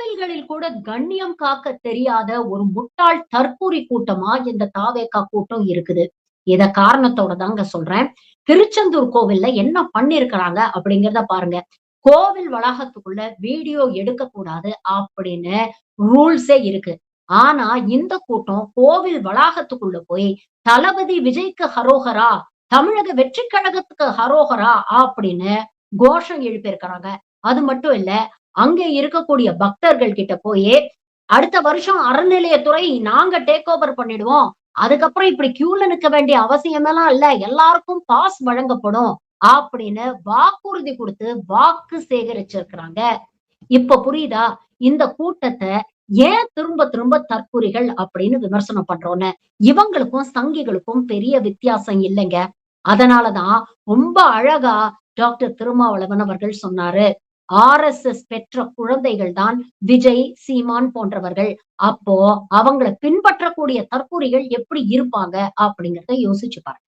கோவில்களில் கூட கண்ணியம் காக்க தெரியாத ஒரு முட்டாள் தற்குறி கூட்டமா இந்த தாவேகா கூட்டம் இருக்குது. இத காரணத்தோட தாங்க சொல்றேன். திருச்செந்தூர் கோவில்ல என்ன பண்ணியிருக்கிறாங்க அப்படிங்கிறத பாருங்க. கோவில் வளாகத்துக்குள்ள வீடியோ எடுக்கக்கூடாது அப்படின்னு ரூல்ஸே இருக்கு. ஆனா இந்த கூட்டம் கோவில் வளாகத்துக்குள்ள போய் தளபதி விஜய்க்கு ஹரோஹரா, தமிழக வெற்றி கழகத்துக்கு ஹரோஹரா அப்படின்னு கோஷம் எழுப்பியிருக்கிறாங்க. அது மட்டும் இல்ல, அங்க இருக்கக்கூடிய பக்தர்கள் கிட்ட போயி, அடுத்த வருஷம் அறநிலையத்துறை நாங்க டேக் ஓவர் பண்ணிடுவோம். அதுக்கப்புறம் இப்படி கியூல நிக்க வேண்டிய அவசியமெல்லாம் இல்ல. எல்லாருக்கும் பாஸ் வழங்கப்படும். அப்படின்னு வாக்குறுதி குடுத்து வாக்கு சேகரிச்சிருக்கிறாங்க. இப்ப புரியுதா? இந்த கூட்டத்த ஏன் திரும்ப திரும்ப தற்குறிகள் அப்படின்னு விமர்சனம் பண்றோம்ன்னு. இவங்களுக்கும் சங்கிகளுக்கும் பெரிய வித்தியாசம் இல்லைங்க. அதனாலதான் ரொம்ப அழகா டாக்டர் திருமாவளவன் அவர்கள் சொன்னாரு. ஆர்எஸ்எஸ் பெற்ற குழந்தைகள் தான் விஜய், சீமான் போன்றவர்கள். அப்போ அவங்கள பின்பற்றக்கூடிய தற்குறிகள் எப்படி இருப்பாங்க அப்படிங்கிறத யோசிச்சு பாருங்க.